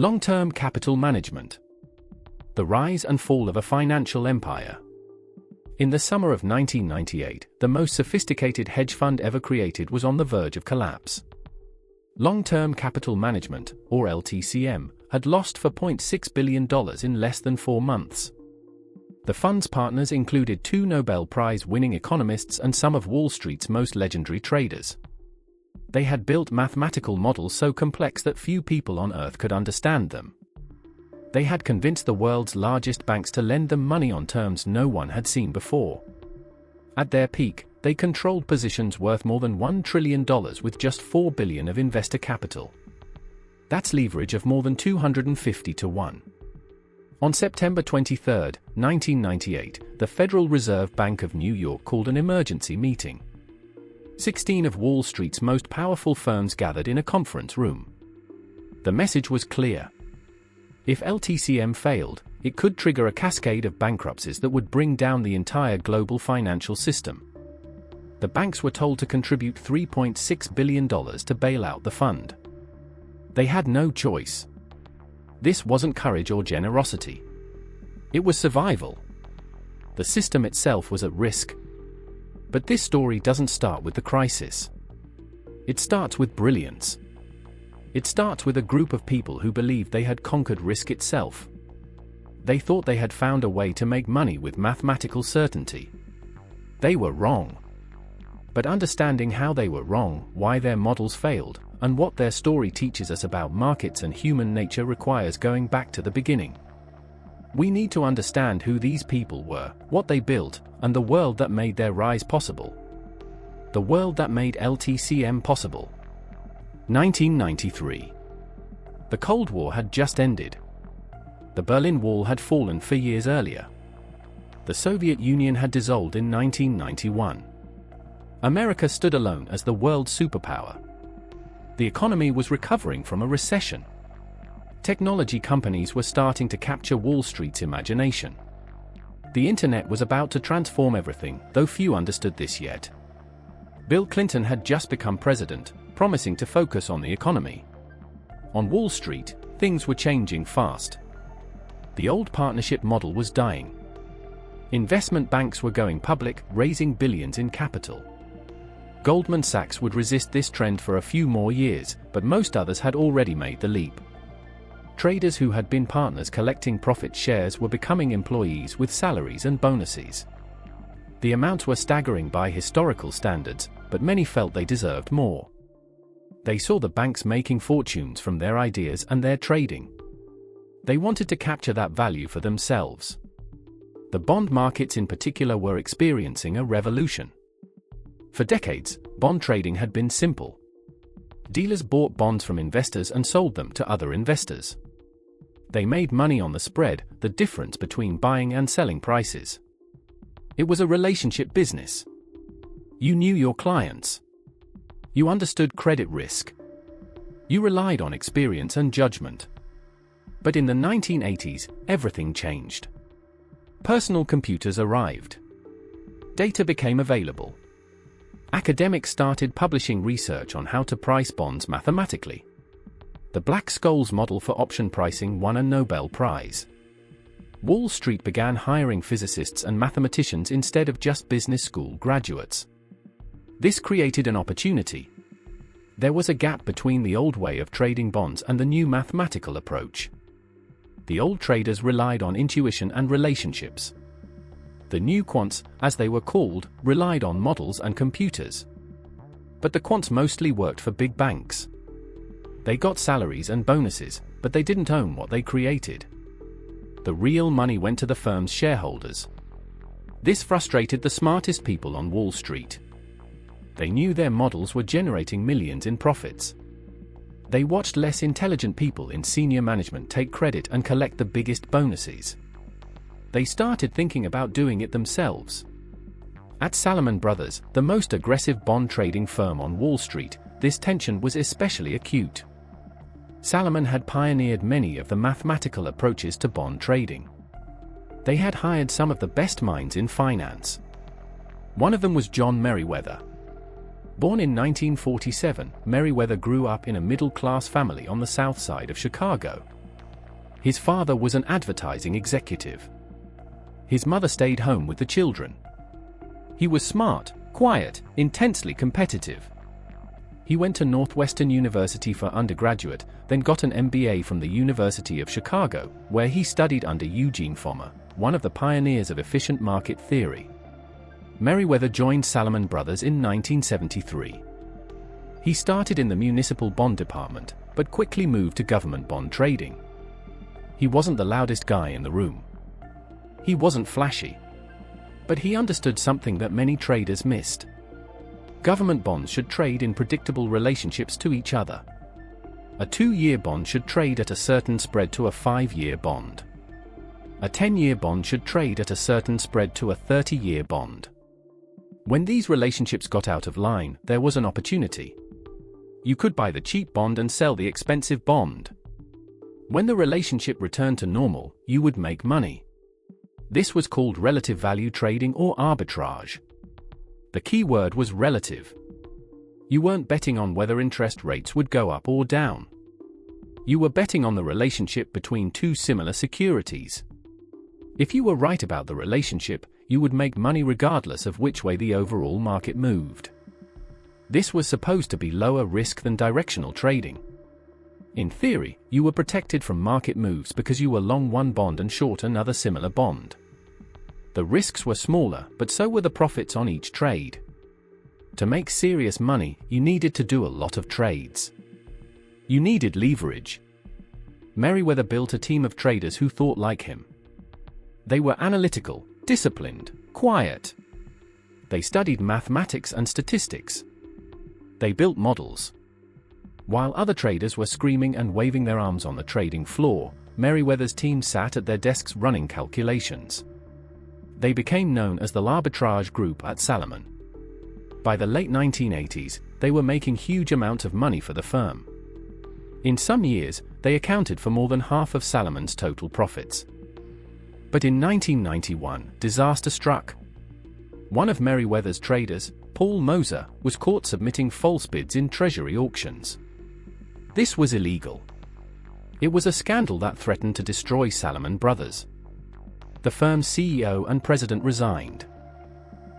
Long-term capital management. The rise and fall of a financial empire. In the summer of 1998, the most sophisticated hedge fund ever created was on the verge of collapse. Long-term capital management, or LTCM, had lost $4.6 billion in less than 4 months. The fund's partners included 2 Nobel Prize-winning economists and some of Wall Street's most legendary traders. They had built mathematical models so complex that few people on Earth could understand them. They had convinced the world's largest banks to lend them money on terms no one had seen before. At their peak, they controlled positions worth more than $1 trillion with just $4 billion of investor capital. That's leverage of more than 250 to 1. On September 23, 1998, the Federal Reserve Bank of New York called an emergency meeting. 16 of Wall Street's most powerful firms gathered in a conference room. The message was clear. If LTCM failed, it could trigger a cascade of bankruptcies that would bring down the entire global financial system. The banks were told to contribute $3.6 billion to bail out the fund. They had no choice. This wasn't courage or generosity. It was survival. The system itself was at risk. But this story doesn't start with the crisis. It starts with brilliance. It starts with a group of people who believed they had conquered risk itself. They thought they had found a way to make money with mathematical certainty. They were wrong. But understanding how they were wrong, why their models failed, and what their story teaches us about markets and human nature requires going back to the beginning. We need to understand who these people were, what they built, and the world that made their rise possible. The world that made LTCM possible. 1993. The Cold War had just ended. The Berlin Wall had fallen 4 years earlier. The Soviet Union had dissolved in 1991. America stood alone as the world's superpower. The economy was recovering from a recession. Technology companies were starting to capture Wall Street's imagination. The internet was about to transform everything, though few understood this yet. Bill Clinton had just become president, promising to focus on the economy. On Wall Street, things were changing fast. The old partnership model was dying. Investment banks were going public, raising billions in capital. Goldman Sachs would resist this trend for a few more years, but most others had already made the leap. Traders who had been partners collecting profit shares were becoming employees with salaries and bonuses. The amounts were staggering by historical standards, but many felt they deserved more. They saw the banks making fortunes from their ideas and their trading. They wanted to capture that value for themselves. The bond markets in particular were experiencing a revolution. For decades, bond trading had been simple. Dealers bought bonds from investors and sold them to other investors. They made money on the spread, the difference between buying and selling prices. It was a relationship business. You knew your clients. You understood credit risk. You relied on experience and judgment. But in the 1980s, everything changed. Personal computers arrived. Data became available. Academics started publishing research on how to price bonds mathematically. The Black-Scholes model for option pricing won a Nobel Prize. Wall Street began hiring physicists and mathematicians instead of just business school graduates. This created an opportunity. There was a gap between the old way of trading bonds and the new mathematical approach. The old traders relied on intuition and relationships. The new quants, as they were called, relied on models and computers. But the quants mostly worked for big banks. They got salaries and bonuses, but they didn't own what they created. The real money went to the firm's shareholders. This frustrated the smartest people on Wall Street. They knew their models were generating millions in profits. They watched less intelligent people in senior management take credit and collect the biggest bonuses. They started thinking about doing it themselves. At Salomon Brothers, the most aggressive bond trading firm on Wall Street, this tension was especially acute. Salomon had pioneered many of the mathematical approaches to bond trading. They had hired some of the best minds in finance. One of them was John Meriwether. Born in 1947, Meriwether grew up in a middle-class family on the south side of Chicago. His father was an advertising executive. His mother stayed home with the children. He was smart, quiet, intensely competitive. He went to Northwestern University for undergraduate, then got an MBA from the University of Chicago, where he studied under Eugene Fommer, one of the pioneers of efficient market theory. Meriwether joined Salomon Brothers in 1973. He started in the municipal bond department, but quickly moved to government bond trading. He wasn't the loudest guy in the room. He wasn't flashy. But he understood something that many traders missed. Government bonds should trade in predictable relationships to each other. A 2-year bond should trade at a certain spread to a 5-year bond. A 10-year bond should trade at a certain spread to a 30-year bond. When these relationships got out of line, there was an opportunity. You could buy the cheap bond and sell the expensive bond. When the relationship returned to normal, you would make money. This was called relative value trading or arbitrage. The key word was relative. You weren't betting on whether interest rates would go up or down. You were betting on the relationship between two similar securities. If you were right about the relationship, you would make money regardless of which way the overall market moved. This was supposed to be lower risk than directional trading. In theory, you were protected from market moves because you were long one bond and short another similar bond. The risks were smaller, but so were the profits on each trade. To make serious money, you needed to do a lot of trades. You needed leverage. Meriwether built a team of traders who thought like him. They were analytical, disciplined, quiet. They studied mathematics and statistics. They built models. While other traders were screaming and waving their arms on the trading floor, Meriwether's team sat at their desks running calculations. They became known as the Arbitrage Group at Salomon. By the late 1980s, they were making huge amounts of money for the firm. In some years, they accounted for more than half of Salomon's total profits. But in 1991, disaster struck. One of Meriwether's traders, Paul Moser, was caught submitting false bids in Treasury auctions. This was illegal. It was a scandal that threatened to destroy Salomon Brothers. The firm's CEO and president resigned.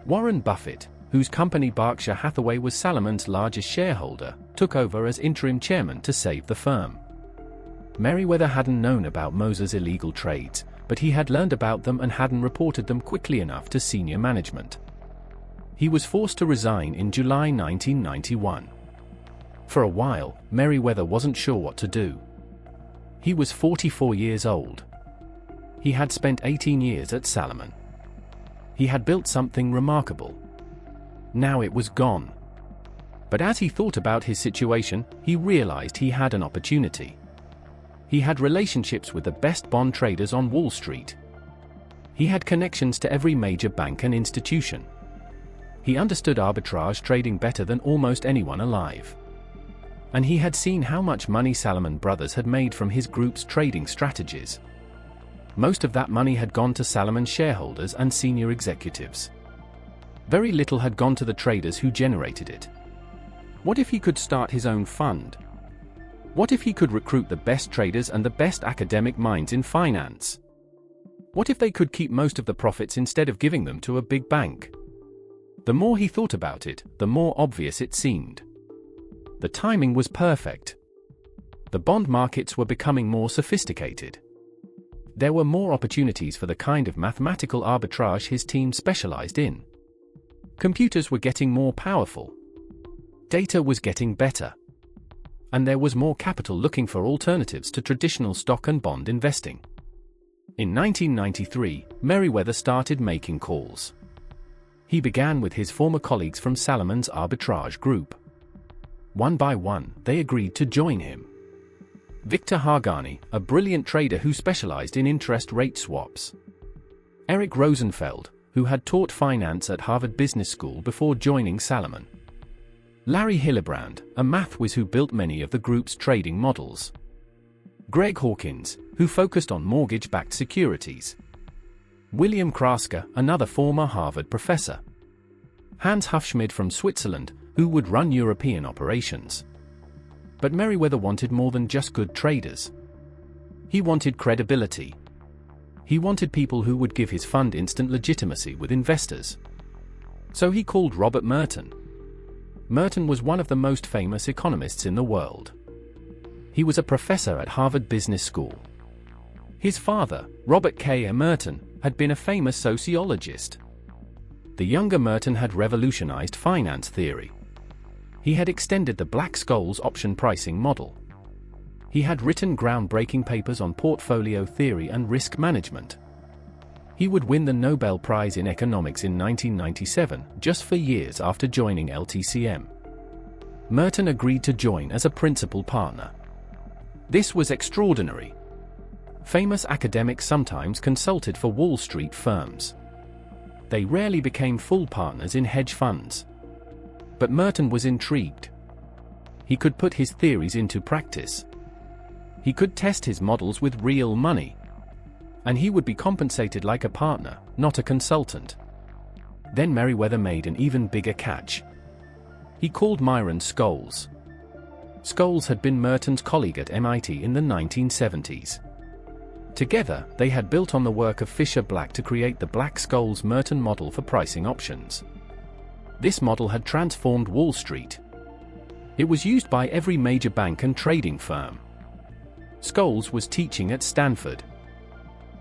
Warren Buffett, whose company Berkshire Hathaway was Salomon's largest shareholder, took over as interim chairman to save the firm. Meriwether hadn't known about Moser's illegal trades, but he had learned about them and hadn't reported them quickly enough to senior management. He was forced to resign in July 1991. For a while, Meriwether wasn't sure what to do. He was 44 years old. He had spent 18 years at Salomon. He had built something remarkable. Now it was gone. But as he thought about his situation, he realized he had an opportunity. He had relationships with the best bond traders on Wall Street. He had connections to every major bank and institution. He understood arbitrage trading better than almost anyone alive. And he had seen how much money Salomon Brothers had made from his group's trading strategies. Most of that money had gone to Salomon shareholders and senior executives. Very little had gone to the traders who generated it. What if he could start his own fund? What if he could recruit the best traders and the best academic minds in finance? What if they could keep most of the profits instead of giving them to a big bank? The more he thought about it, the more obvious it seemed. The timing was perfect. The bond markets were becoming more sophisticated. There were more opportunities for the kind of mathematical arbitrage his team specialized in. Computers were getting more powerful. Data was getting better. And there was more capital looking for alternatives to traditional stock and bond investing. In 1993, Meriwether started making calls. He began with his former colleagues from Salomon's Arbitrage Group. One by one, they agreed to join him. Victor Hargani, a brilliant trader who specialized in interest rate swaps. Eric Rosenfeld, who had taught finance at Harvard Business School before joining Salomon. Larry Hillebrand, a math whiz who built many of the group's trading models. Greg Hawkins, who focused on mortgage-backed securities. William Krasker, another former Harvard professor. Hans Hufschmid from Switzerland, who would run European operations. But Meriwether wanted more than just good traders. He wanted credibility. He wanted people who would give his fund instant legitimacy with investors. So he called Robert Merton. Merton was one of the most famous economists in the world. He was a professor at Harvard Business School. His father, Robert K. Merton, had been a famous sociologist. The younger Merton had revolutionized finance theory. He had extended the Black-Scholes option pricing model. He had written groundbreaking papers on portfolio theory and risk management. He would win the Nobel Prize in Economics in 1997, just 4 years after joining LTCM. Merton agreed to join as a principal partner. This was extraordinary. Famous academics sometimes consulted for Wall Street firms. They rarely became full partners in hedge funds. But Merton was intrigued. He could put his theories into practice. He could test his models with real money. And he would be compensated like a partner, not a consultant. Then Meriwether made an even bigger catch. He called Myron Scholes. Scholes had been Merton's colleague at MIT in the 1970s. Together, they had built on the work of Fisher Black to create the Black-Scholes-Merton model for pricing options. This model had transformed Wall Street. It was used by every major bank and trading firm. Scholes was teaching at Stanford.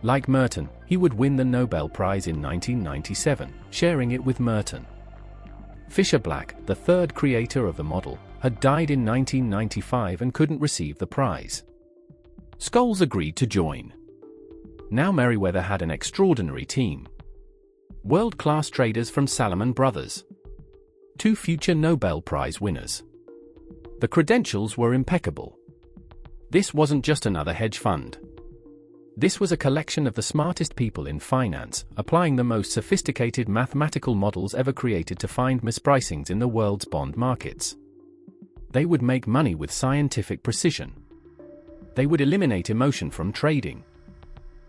Like Merton, he would win the Nobel Prize in 1997, sharing it with Merton. Fisher Black, the third creator of the model, had died in 1995 and couldn't receive the prize. Scholes agreed to join. Now Meriwether had an extraordinary team. World-class traders from Salomon Brothers. 2 future Nobel Prize winners. The credentials were impeccable. This wasn't just another hedge fund. This was a collection of the smartest people in finance, applying the most sophisticated mathematical models ever created to find mispricings in the world's bond markets. They would make money with scientific precision. They would eliminate emotion from trading.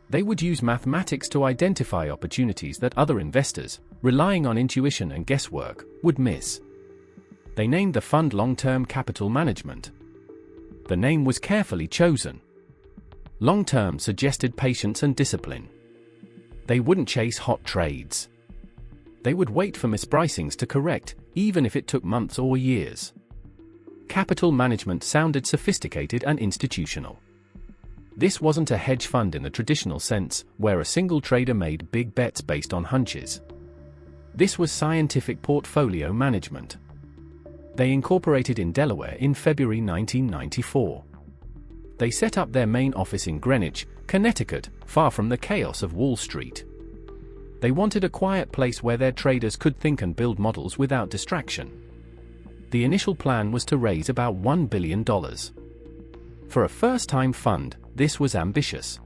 They would use mathematics to identify opportunities that other investors, relying on intuition and guesswork, would miss. They named the fund Long-Term Capital Management. The name was carefully chosen. Long-term suggested patience and discipline. They wouldn't chase hot trades. They would wait for mispricings to correct, even if it took months or years. Capital management sounded sophisticated and institutional. This wasn't a hedge fund in the traditional sense, where a single trader made big bets based on hunches. This was scientific portfolio management. They incorporated in Delaware in February 1994. They set up their main office in Greenwich, Connecticut, far from the chaos of Wall Street. They wanted a quiet place where their traders could think and build models without distraction. The initial plan was to raise about $1 billion. For a first-time fund, this was ambitious.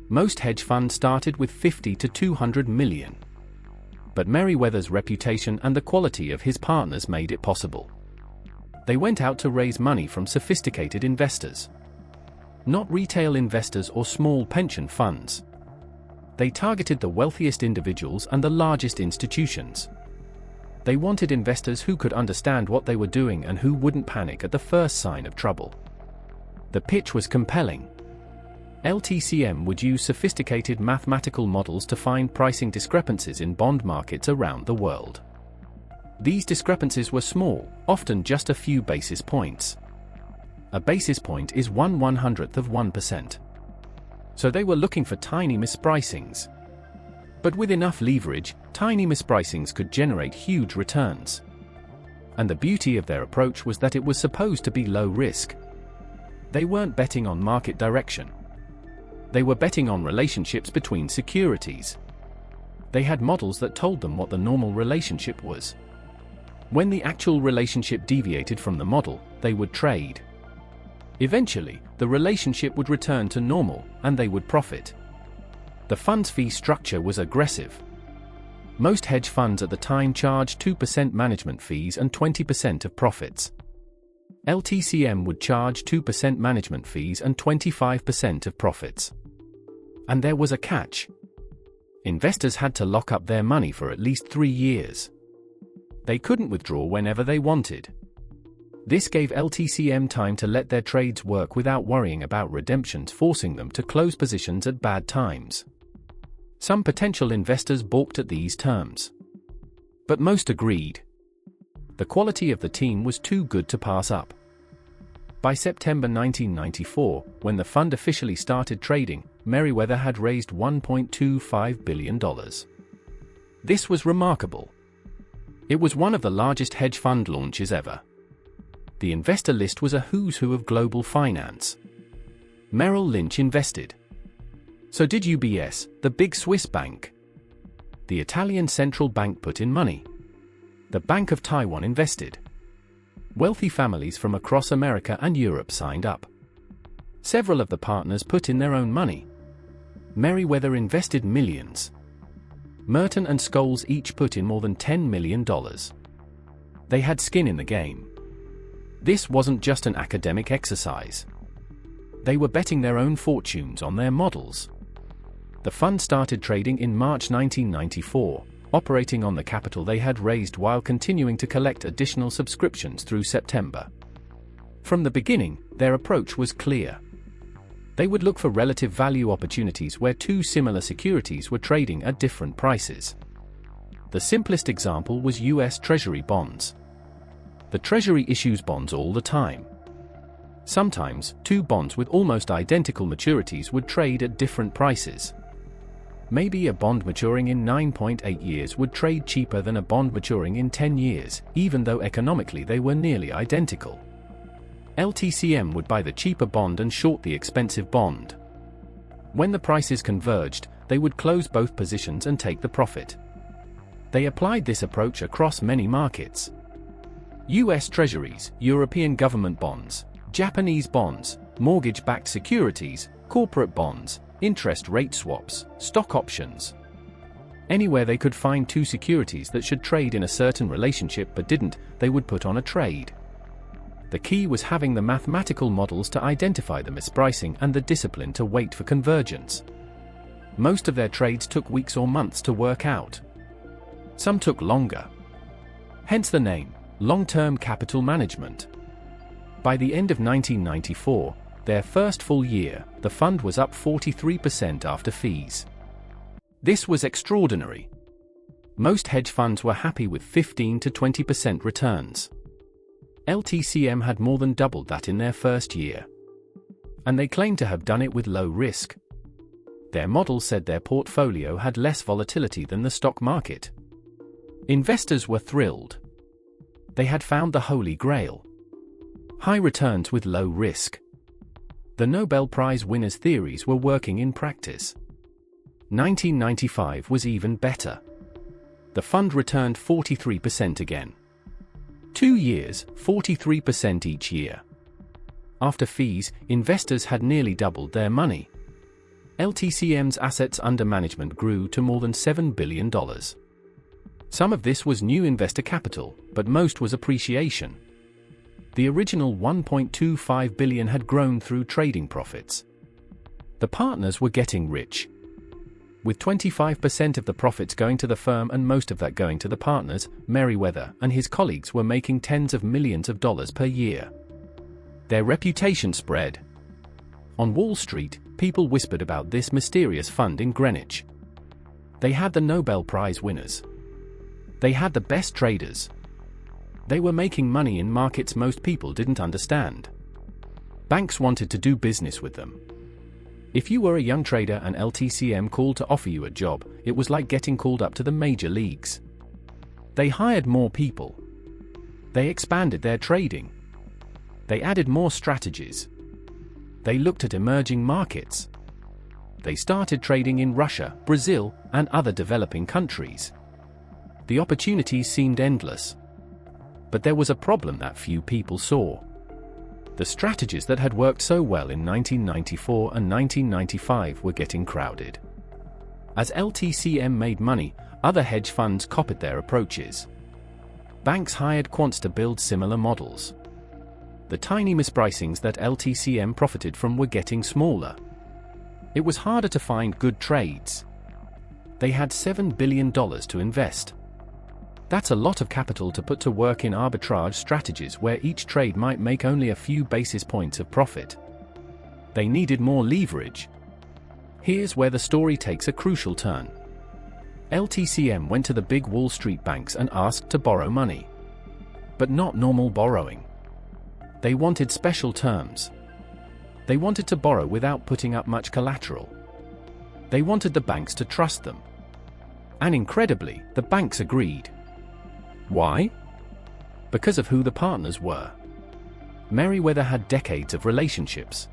Most hedge funds started with 50 to 200 million. But Meriwether's reputation and the quality of his partners made it possible. They went out to raise money from sophisticated investors. Not retail investors or small pension funds. They targeted the wealthiest individuals and the largest institutions. They wanted investors who could understand what they were doing and who wouldn't panic at the first sign of trouble. The pitch was compelling. LTCM would use sophisticated mathematical models to find pricing discrepancies in bond markets around the world. These discrepancies were small, often just a few basis points. A basis point is 1/100th of 1%. So they were looking for tiny mispricings. But with enough leverage, tiny mispricings could generate huge returns. And the beauty of their approach was that it was supposed to be low risk. They weren't betting on market direction. They were betting on relationships between securities. They had models that told them what the normal relationship was. When the actual relationship deviated from the model, they would trade. Eventually, the relationship would return to normal, and they would profit. The fund's fee structure was aggressive. Most hedge funds at the time charged 2% management fees and 20% of profits. LTCM would charge 2% management fees and 25% of profits. And there was a catch. Investors had to lock up their money for at least 3 years. They couldn't withdraw whenever they wanted. This gave LTCM time to let their trades work without worrying about redemptions forcing them to close positions at bad times. Some potential investors balked at these terms, but most agreed. The quality of the team was too good to pass up. By September 1994, when the fund officially started trading, Meriwether had raised $1.25 billion. This was remarkable. It was one of the largest hedge fund launches ever. The investor list was a who's who of global finance. Merrill Lynch invested. So did UBS, the big Swiss bank. The Italian central bank put in money. The Bank of Taiwan invested. Wealthy families from across America and Europe signed up. Several of the partners put in their own money. Meriwether invested millions. Merton and Scholes each put in more than $10 million. They had skin in the game. This wasn't just an academic exercise. They were betting their own fortunes on their models. The fund started trading in March 1994, operating on the capital they had raised while continuing to collect additional subscriptions through September. From the beginning, their approach was clear. They would look for relative value opportunities where two similar securities were trading at different prices. The simplest example was US Treasury bonds. The Treasury issues bonds all the time. Sometimes, two bonds with almost identical maturities would trade at different prices. Maybe a bond maturing in 9.8 years would trade cheaper than a bond maturing in 10 years, even though economically they were nearly identical. LTCM would buy the cheaper bond and short the expensive bond. When the prices converged, they would close both positions and take the profit. They applied this approach across many markets. US Treasuries, European government bonds, Japanese bonds, mortgage-backed securities, corporate bonds, interest rate swaps, stock options. Anywhere they could find two securities that should trade in a certain relationship but didn't, they would put on a trade. The key was having the mathematical models to identify the mispricing and the discipline to wait for convergence. Most of their trades took weeks or months to work out. Some took longer. Hence the name, long-term capital management. By the end of 1994, their first full year, the fund was up 43% after fees. This was extraordinary. Most hedge funds were happy with 15 to 20% returns. LTCM had more than doubled that in their first year. And they claimed to have done it with low risk. Their model said their portfolio had less volatility than the stock market. Investors were thrilled. They had found the Holy Grail. High returns with low risk. The Nobel Prize winners' theories were working in practice. 1995 was even better. The fund returned 43% again. 2 years, 43% each year. After fees, investors had nearly doubled their money. LTCM's assets under management grew to more than $7 billion. Some of this was new investor capital, but most was appreciation. The original $1.25 billion had grown through trading profits. The partners were getting rich. With 25% of the profits going to the firm and most of that going to the partners, Meriwether and his colleagues were making tens of millions of dollars per year. Their reputation spread. On Wall Street, people whispered about this mysterious fund in Greenwich. They had the Nobel Prize winners. They had the best traders. They were making money in markets most people didn't understand. Banks wanted to do business with them. If you were a young trader and LTCM called to offer you a job, it was like getting called up to the major leagues. They hired more people. They expanded their trading. They added more strategies. They looked at emerging markets. They started trading in Russia, Brazil, and other developing countries. The opportunities seemed endless. But there was a problem that few people saw. The strategies that had worked so well in 1994 and 1995 were getting crowded. As LTCM made money, other hedge funds copied their approaches. Banks hired quants to build similar models. The tiny mispricings that LTCM profited from were getting smaller. It was harder to find good trades. They had $7 billion to invest. That's a lot of capital to put to work in arbitrage strategies where each trade might make only a few basis points of profit. They needed more leverage. Here's where the story takes a crucial turn. LTCM went to the big Wall Street banks and asked to borrow money. But not normal borrowing. They wanted special terms. They wanted to borrow without putting up much collateral. They wanted the banks to trust them. And incredibly, the banks agreed. Why? Because of who the partners were. Meriwether had decades of relationships.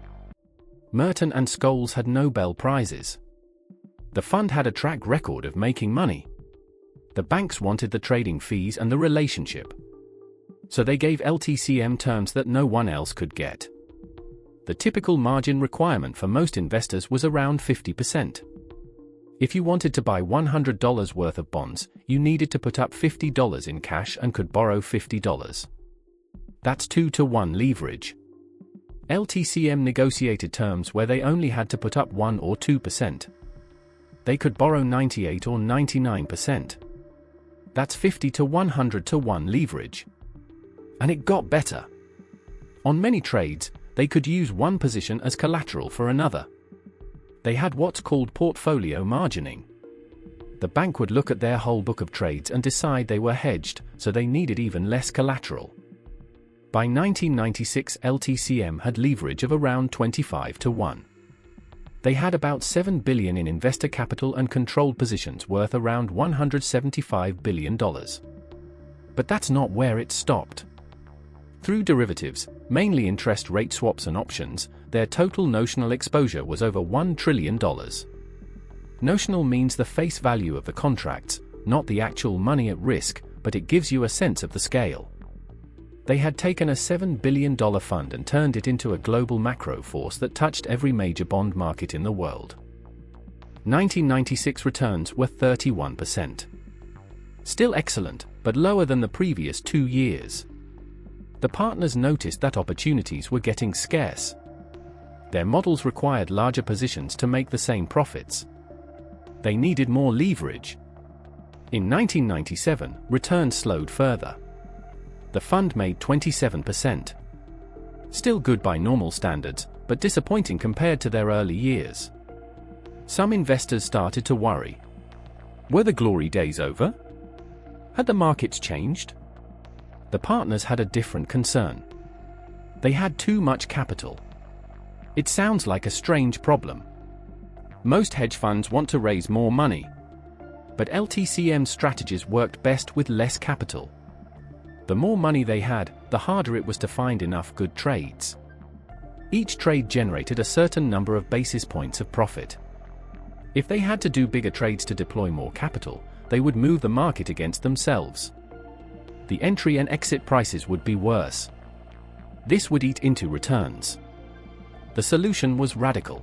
Merton and Scholes had Nobel Prizes. The fund had a track record of making money. The banks wanted the trading fees and the relationship. So they gave LTCM terms that no one else could get. The typical margin requirement for most investors was around 50%. If you wanted to buy $100 worth of bonds, you needed to put up $50 in cash and could borrow $50. That's 2-to-1 leverage. LTCM negotiated terms where they only had to put up 1 or 2%. They could borrow 98 or 99%. That's 50 to 100 to 1 leverage. And it got better. On many trades, they could use one position as collateral for another. They had what's called portfolio margining. The bank would look at their whole book of trades and decide they were hedged, so they needed even less collateral. By 1996, LTCM had leverage of around 25 to 1. They had about $7 billion in investor capital and controlled positions worth around $175 billion. But that's not where it stopped. Through derivatives, mainly interest rate swaps and options, their total notional exposure was over $1 trillion. Notional means the face value of the contracts, not the actual money at risk, but it gives you a sense of the scale. They had taken a $7 billion fund and turned it into a global macro force that touched every major bond market in the world. 1996 returns were 31%. Still excellent, but lower than the previous 2 years. The partners noticed that opportunities were getting scarce. Their models required larger positions to make the same profits. They needed more leverage. In 1997, returns slowed further. The fund made 27%. Still good by normal standards, but disappointing compared to their early years. Some investors started to worry. Were the glory days over? Had the markets changed? The partners had a different concern. They had too much capital. It sounds like a strange problem. Most hedge funds want to raise more money. But LTCM strategies worked best with less capital. The more money they had, the harder it was to find enough good trades. Each trade generated a certain number of basis points of profit. If they had to do bigger trades to deploy more capital, they would move the market against themselves. The entry and exit prices would be worse. This would eat into returns. The solution was radical.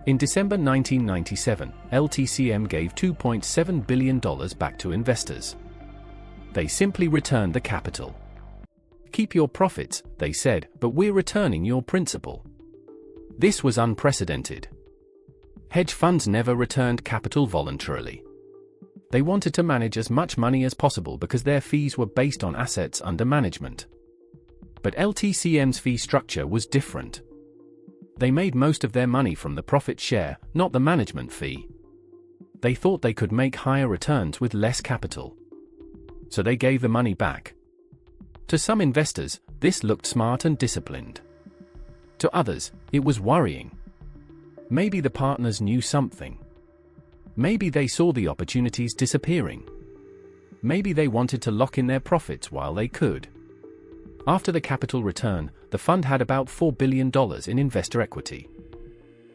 In December 1997, LTCM gave $2.7 billion back to investors. They simply returned the capital. Keep your profits, they said, but we're returning your principal. This was unprecedented. Hedge funds never returned capital voluntarily. They wanted to manage as much money as possible because their fees were based on assets under management. But LTCM's fee structure was different. They made most of their money from the profit share, not the management fee. They thought they could make higher returns with less capital. So they gave the money back. To some investors, this looked smart and disciplined. To others, it was worrying. Maybe the partners knew something. Maybe they saw the opportunities disappearing. Maybe they wanted to lock in their profits while they could. After the capital return, the fund had about $4 billion in investor equity.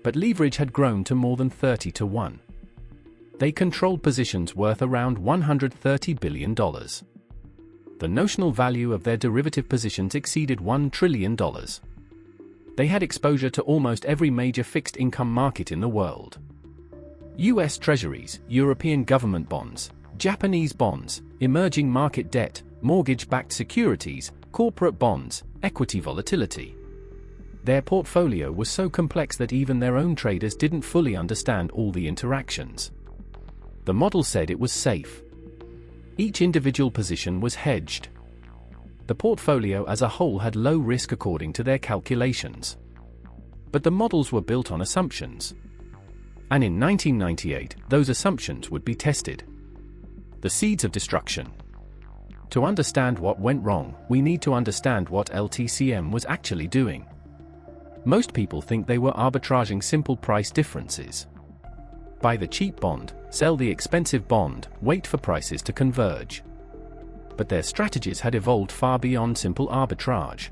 But leverage had grown to more than 30 to 1. They controlled positions worth around $130 billion. The notional value of their derivative positions exceeded $1 trillion. They had exposure to almost every major fixed income market in the world. US Treasuries, European government bonds, Japanese bonds, emerging market debt, mortgage-backed securities, corporate bonds, equity volatility. Their portfolio was so complex that even their own traders didn't fully understand all the interactions. The model said it was safe. Each individual position was hedged. The portfolio as a whole had low risk according to their calculations. But the models were built on assumptions. And in 1998, those assumptions would be tested. The seeds of destruction. To understand what went wrong, we need to understand what LTCM was actually doing. Most people think they were arbitraging simple price differences. Buy the cheap bond, sell the expensive bond, wait for prices to converge. But their strategies had evolved far beyond simple arbitrage.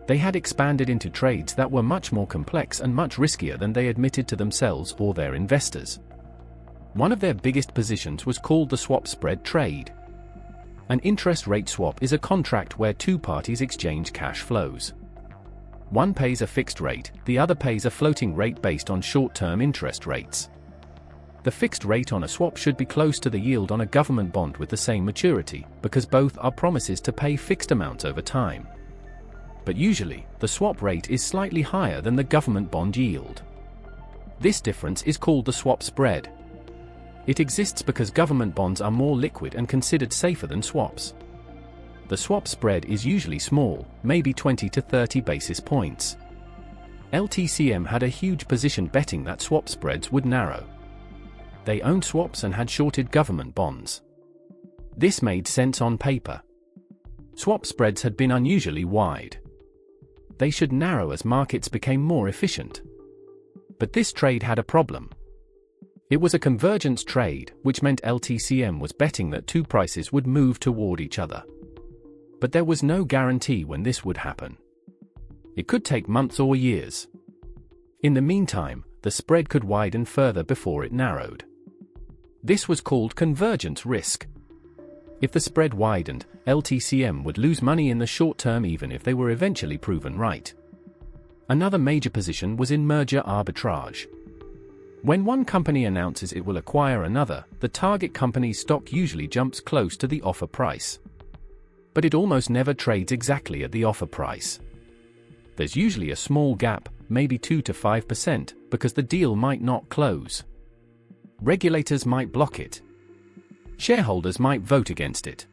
They had expanded into trades that were much more complex and much riskier than they admitted to themselves or their investors. One of their biggest positions was called the swap spread trade. An interest rate swap is a contract where two parties exchange cash flows. One pays a fixed rate, the other pays a floating rate based on short-term interest rates. The fixed rate on a swap should be close to the yield on a government bond with the same maturity, because both are promises to pay fixed amounts over time. But usually, the swap rate is slightly higher than the government bond yield. This difference is called the swap spread. It exists because government bonds are more liquid and considered safer than swaps. The swap spread is usually small, maybe 20 to 30 basis points. LTCM had a huge position betting that swap spreads would narrow. They owned swaps and had shorted government bonds. This made sense on paper. Swap spreads had been unusually wide. They should narrow as markets became more efficient. But this trade had a problem. It was a convergence trade, which meant LTCM was betting that two prices would move toward each other. But there was no guarantee when this would happen. It could take months or years. In the meantime, the spread could widen further before it narrowed. This was called convergence risk. If the spread widened, LTCM would lose money in the short term even if they were eventually proven right. Another major position was in merger arbitrage. When one company announces it will acquire another, the target company's stock usually jumps close to the offer price. But it almost never trades exactly at the offer price. There's usually a small gap, maybe 2 to 5%, because the deal might not close. Regulators might block it. Shareholders might vote against it.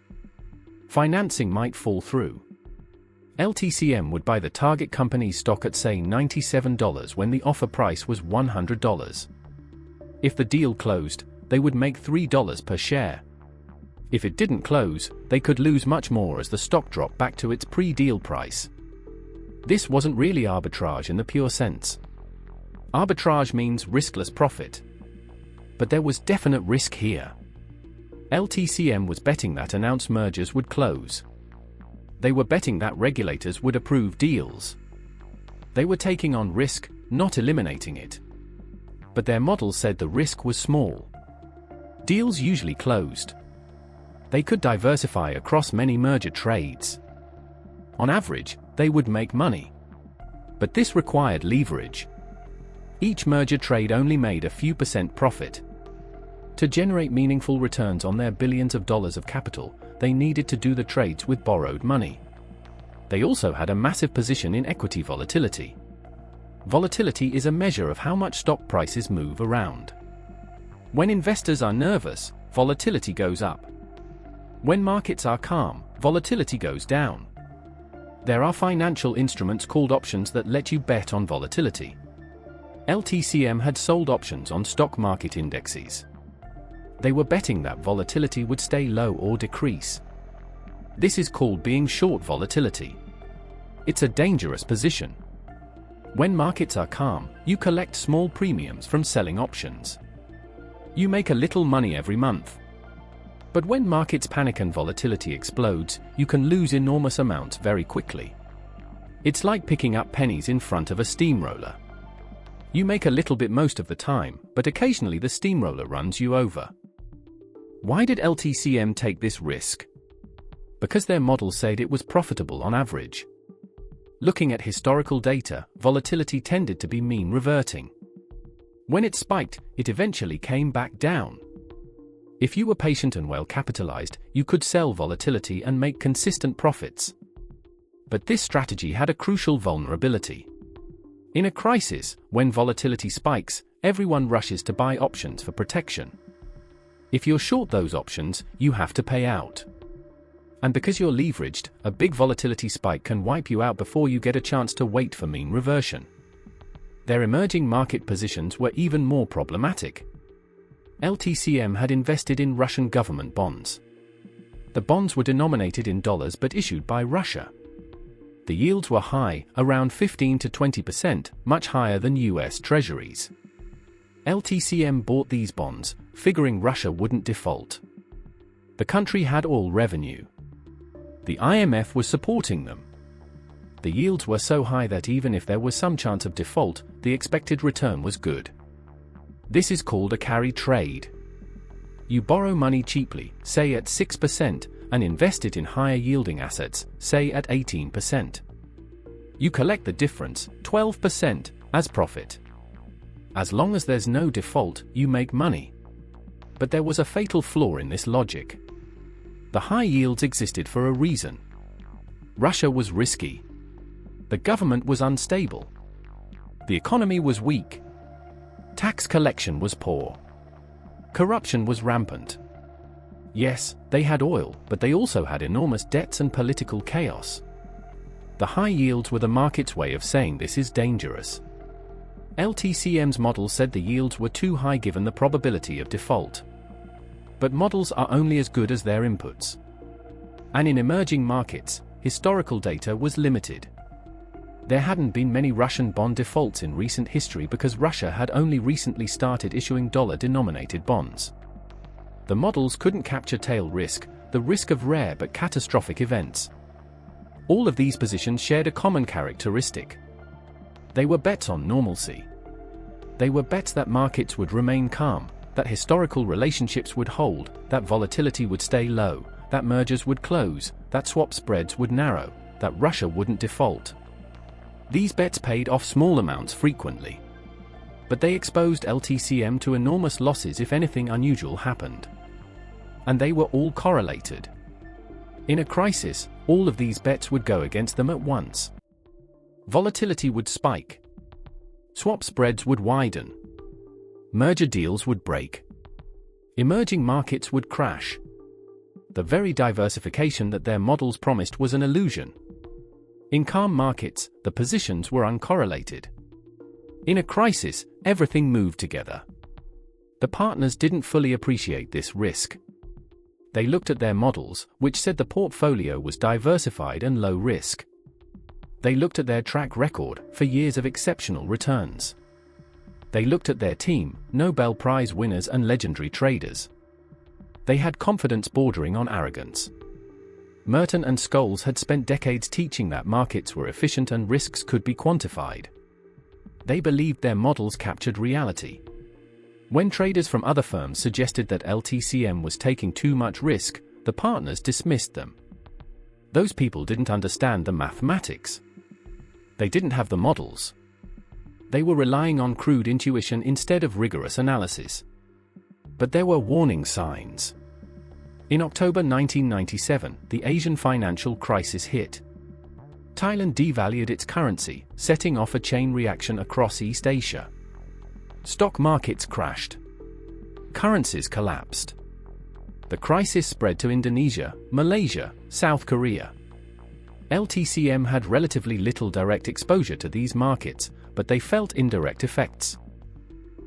Financing might fall through. LTCM would buy the target company's stock at say $97 when the offer price was $100. If the deal closed, they would make $3 per share. If it didn't close, they could lose much more as the stock dropped back to its pre-deal price. This wasn't really arbitrage in the pure sense. Arbitrage means riskless profit. But there was definite risk here. LTCM was betting that announced mergers would close. They were betting that regulators would approve deals. They were taking on risk, not eliminating it. But their model said the risk was small. Deals usually closed. They could diversify across many merger trades. On average, they would make money. But this required leverage. Each merger trade only made a few % profit. To generate meaningful returns on their billions of dollars of capital, they needed to do the trades with borrowed money. They also had a massive position in equity volatility. Volatility is a measure of how much stock prices move around. When investors are nervous, volatility goes up. When markets are calm, volatility goes down. There are financial instruments called options that let you bet on volatility. LTCM had sold options on stock market indexes. They were betting that volatility would stay low or decrease. This is called being short volatility. It's a dangerous position. When markets are calm, you collect small premiums from selling options. You make a little money every month. But when markets panic and volatility explodes, you can lose enormous amounts very quickly. It's like picking up pennies in front of a steamroller. You make a little bit most of the time, but occasionally the steamroller runs you over. Why did LTCM take this risk? Because their model said it was profitable on average. Looking at historical data, volatility tended to be mean reverting. When it spiked, it eventually came back down. If you were patient and well capitalized, you could sell volatility and make consistent profits. But this strategy had a crucial vulnerability. In a crisis, when volatility spikes, everyone rushes to buy options for protection. If you're short those options, you have to pay out. And because you're leveraged, a big volatility spike can wipe you out before you get a chance to wait for mean reversion. Their emerging market positions were even more problematic. LTCM had invested in Russian government bonds. The bonds were denominated in dollars but issued by Russia. The yields were high, around 15 to 20%, much higher than US Treasuries. LTCM bought these bonds, figuring Russia wouldn't default. The country had oil revenue. The IMF was supporting them. The yields were so high that even if there was some chance of default, the expected return was good. This is called a carry trade. You borrow money cheaply, say at 6%, and invest it in higher yielding assets, say at 18%. You collect the difference, 12%, as profit. As long as there's no default, you make money. But there was a fatal flaw in this logic. The high yields existed for a reason. Russia was risky. The government was unstable. The economy was weak. Tax collection was poor. Corruption was rampant. Yes, they had oil, but they also had enormous debts and political chaos. The high yields were the market's way of saying this is dangerous. LTCM's model said the yields were too high given the probability of default. But models are only as good as their inputs. And in emerging markets, historical data was limited. There hadn't been many Russian bond defaults in recent history because Russia had only recently started issuing dollar-denominated bonds. The models couldn't capture tail risk, the risk of rare but catastrophic events. All of these positions shared a common characteristic. They were bets on normalcy. They were bets that markets would remain calm, that historical relationships would hold, that volatility would stay low, that mergers would close, that swap spreads would narrow, that Russia wouldn't default. These bets paid off small amounts frequently. But they exposed LTCM to enormous losses if anything unusual happened. And they were all correlated. In a crisis, all of these bets would go against them at once. Volatility would spike. Swap spreads would widen. Merger deals would break. Emerging markets would crash. The very diversification that their models promised was an illusion. In calm markets, the positions were uncorrelated. In a crisis, everything moved together. The partners didn't fully appreciate this risk. They looked at their models, which said the portfolio was diversified and low risk. They looked at their track record, for years of exceptional returns. They looked at their team, Nobel Prize winners and legendary traders. They had confidence bordering on arrogance. Merton and Scholes had spent decades teaching that markets were efficient and risks could be quantified. They believed their models captured reality. When traders from other firms suggested that LTCM was taking too much risk, the partners dismissed them. Those people didn't understand the mathematics. They didn't have the models. They were relying on crude intuition instead of rigorous analysis. But there were warning signs. In October 1997, the Asian financial crisis hit. Thailand devalued its currency, setting off a chain reaction across East Asia. Stock markets crashed. Currencies collapsed. The crisis spread to Indonesia, Malaysia, South Korea. LTCM had relatively little direct exposure to these markets, but they felt indirect effects.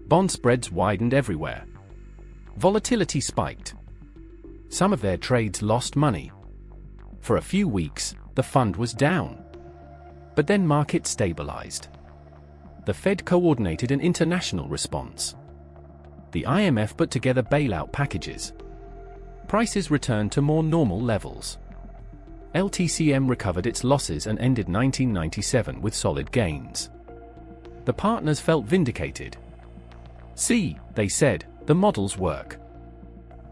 Bond spreads widened everywhere. Volatility spiked. Some of their trades lost money. For a few weeks, the fund was down. But then markets stabilized. The Fed coordinated an international response. The IMF put together bailout packages. Prices returned to more normal levels. LTCM recovered its losses and ended 1997 with solid gains. The partners felt vindicated. See, they said, the models work.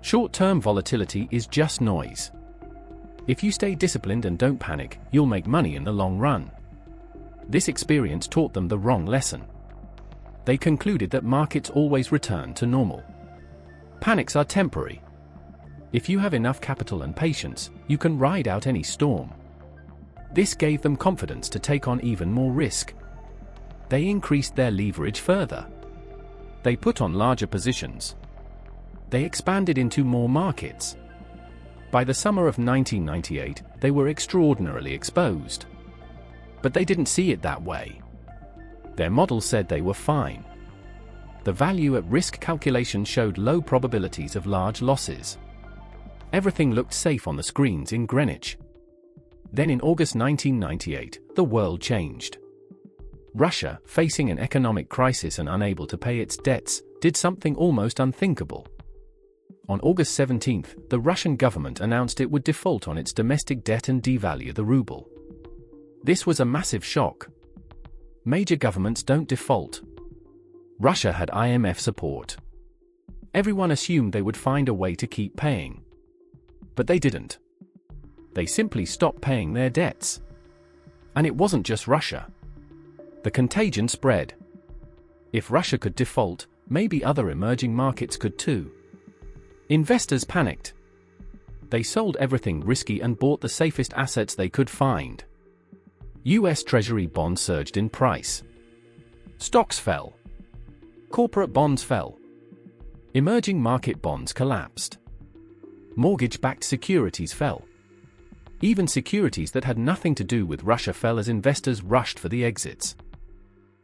Short-term volatility is just noise. If you stay disciplined and don't panic, you'll make money in the long run. This experience taught them the wrong lesson. They concluded that markets always return to normal. Panics are temporary. If you have enough capital and patience, you can ride out any storm. This gave them confidence to take on even more risk. They increased their leverage further. They put on larger positions. They expanded into more markets. By the summer of 1998, they were extraordinarily exposed. But they didn't see it that way. Their model said they were fine. The value at risk calculation showed low probabilities of large losses. Everything looked safe on the screens in Greenwich. Then in August 1998, the world changed. Russia, facing an economic crisis and unable to pay its debts, did something almost unthinkable. On August 17, the Russian government announced it would default on its domestic debt and devalue the ruble. This was a massive shock. Major governments don't default. Russia had IMF support. Everyone assumed they would find a way to keep paying. But they didn't. They simply stopped paying their debts. And it wasn't just Russia. The contagion spread. If Russia could default, maybe other emerging markets could too. Investors panicked. They sold everything risky and bought the safest assets they could find. US Treasury bonds surged in price. Stocks fell. Corporate bonds fell. Emerging market bonds collapsed. Mortgage-backed securities fell. Even securities that had nothing to do with Russia fell as investors rushed for the exits.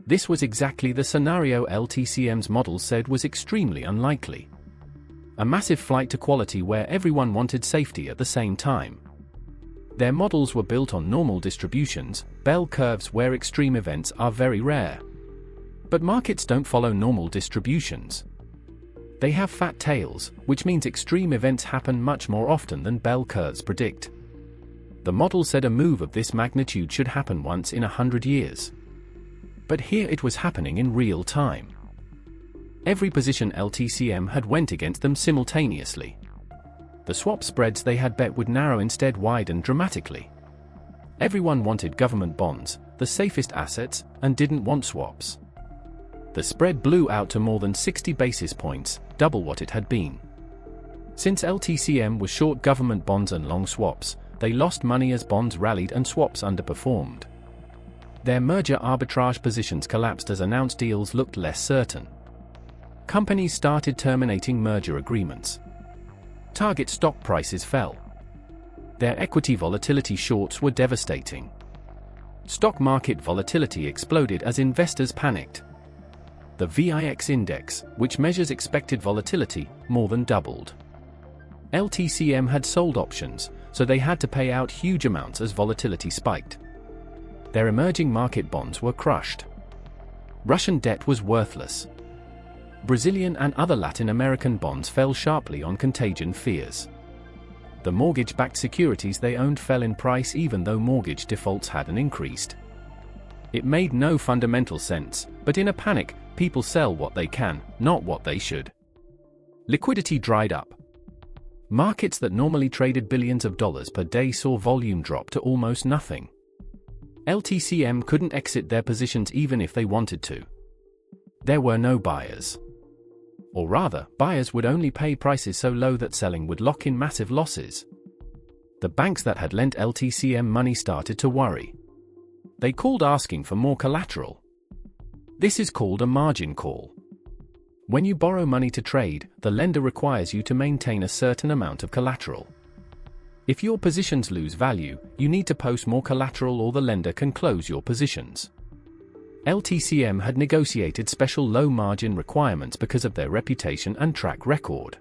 This was exactly the scenario LTCM's model said was extremely unlikely. A massive flight to quality where everyone wanted safety at the same time. Their models were built on normal distributions, bell curves where extreme events are very rare. But markets don't follow normal distributions. They have fat tails, which means extreme events happen much more often than bell curves predict. The model said a move of this magnitude should happen once in 100 years. But here it was happening in real time. Every position LTCM had went against them simultaneously. The swap spreads they had bet would narrow instead widen dramatically. Everyone wanted government bonds, the safest assets, and didn't want swaps. The spread blew out to more than 60 basis points, double what it had been. Since LTCM was short government bonds and long swaps, they lost money as bonds rallied and swaps underperformed. Their merger arbitrage positions collapsed as announced deals looked less certain. Companies started terminating merger agreements. Target stock prices fell. Their equity volatility shorts were devastating. Stock market volatility exploded as investors panicked. The VIX index, which measures expected volatility, more than doubled. LTCM had sold options, so they had to pay out huge amounts as volatility spiked. Their emerging market bonds were crushed. Russian debt was worthless. Brazilian and other Latin American bonds fell sharply on contagion fears. The mortgage-backed securities they owned fell in price even though mortgage defaults hadn't increased. It made no fundamental sense, but in a panic, people sell what they can, not what they should. Liquidity dried up. Markets that normally traded billions of dollars per day saw volume drop to almost nothing. LTCM couldn't exit their positions even if they wanted to. There were no buyers. Or rather, buyers would only pay prices so low that selling would lock in massive losses. The banks that had lent LTCM money started to worry. They called asking for more collateral. This is called a margin call. When you borrow money to trade, the lender requires you to maintain a certain amount of collateral. If your positions lose value, you need to post more collateral or the lender can close your positions. LTCM had negotiated special low-margin requirements because of their reputation and track record.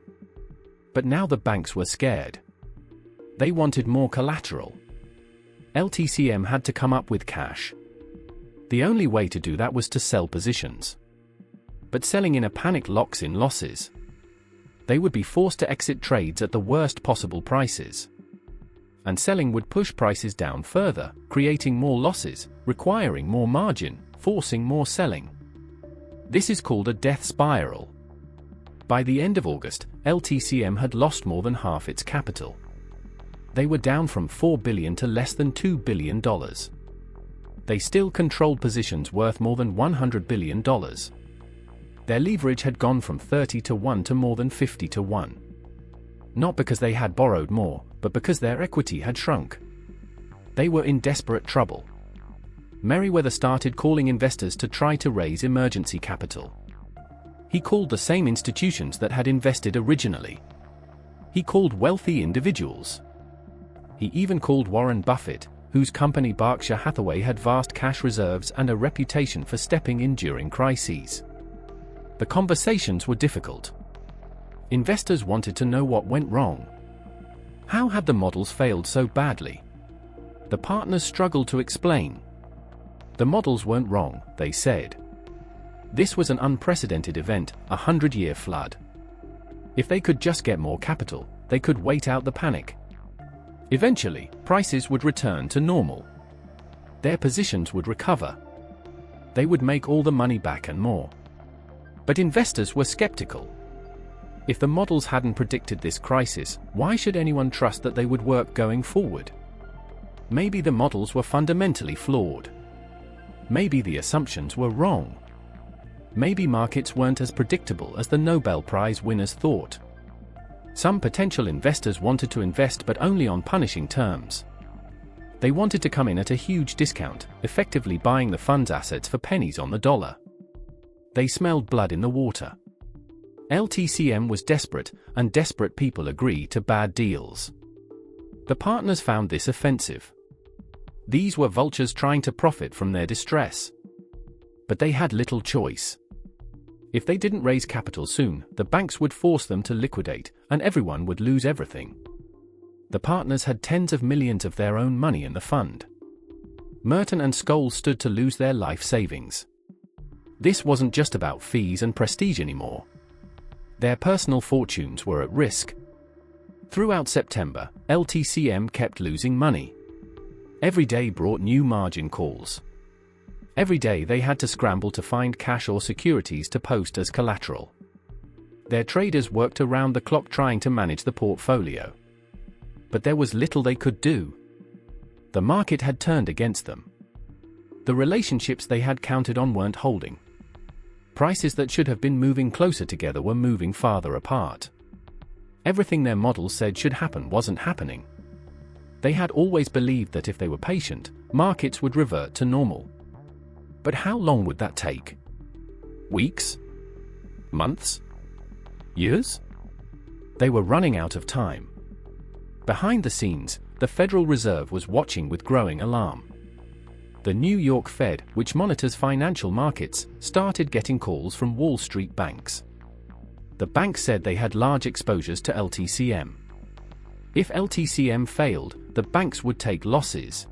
But now the banks were scared. They wanted more collateral. LTCM had to come up with cash. The only way to do that was to sell positions. But selling in a panic locks in losses. They would be forced to exit trades at the worst possible prices. And selling would push prices down further, creating more losses, requiring more margin, forcing more selling. This is called a death spiral. By the end of August, LTCM had lost more than half its capital. They were down from $4 billion to less than $2 billion. They still controlled positions worth more than $100 billion. Their leverage had gone from 30 to 1 to more than 50 to 1. Not because they had borrowed more, but because their equity had shrunk. They were in desperate trouble. Meriwether started calling investors to try to raise emergency capital. He called the same institutions that had invested originally. He called wealthy individuals. He even called Warren Buffett, whose company Berkshire Hathaway had vast cash reserves and a reputation for stepping in during crises. The conversations were difficult. Investors wanted to know what went wrong. How had the models failed so badly? The partners struggled to explain. The models weren't wrong, they said. This was an unprecedented event, a 100-year flood. If they could just get more capital, they could wait out the panic. Eventually, prices would return to normal. Their positions would recover. They would make all the money back and more. But investors were skeptical. If the models hadn't predicted this crisis, why should anyone trust that they would work going forward? Maybe the models were fundamentally flawed. Maybe the assumptions were wrong. Maybe markets weren't as predictable as the Nobel Prize winners thought. Some potential investors wanted to invest but only on punishing terms. They wanted to come in at a huge discount, effectively buying the fund's assets for pennies on the dollar. They smelled blood in the water. LTCM was desperate, and desperate people agree to bad deals. The partners found this offensive. These were vultures trying to profit from their distress. But they had little choice. If they didn't raise capital soon, the banks would force them to liquidate, and everyone would lose everything. The partners had tens of millions of their own money in the fund. Merton and Scholes stood to lose their life savings. This wasn't just about fees and prestige anymore. Their personal fortunes were at risk. Throughout September, LTCM kept losing money. Every day brought new margin calls. Every day they had to scramble to find cash or securities to post as collateral. Their traders worked around the clock trying to manage the portfolio. But there was little they could do. The market had turned against them. The relationships they had counted on weren't holding. Prices that should have been moving closer together were moving farther apart. Everything their models said should happen wasn't happening. They had always believed that if they were patient, markets would revert to normal. But how long would that take? Weeks? Months? Years? They were running out of time. Behind the scenes, the Federal Reserve was watching with growing alarm. The New York Fed, which monitors financial markets, started getting calls from Wall Street banks. The banks said they had large exposures to LTCM. If LTCM failed, the banks would take losses.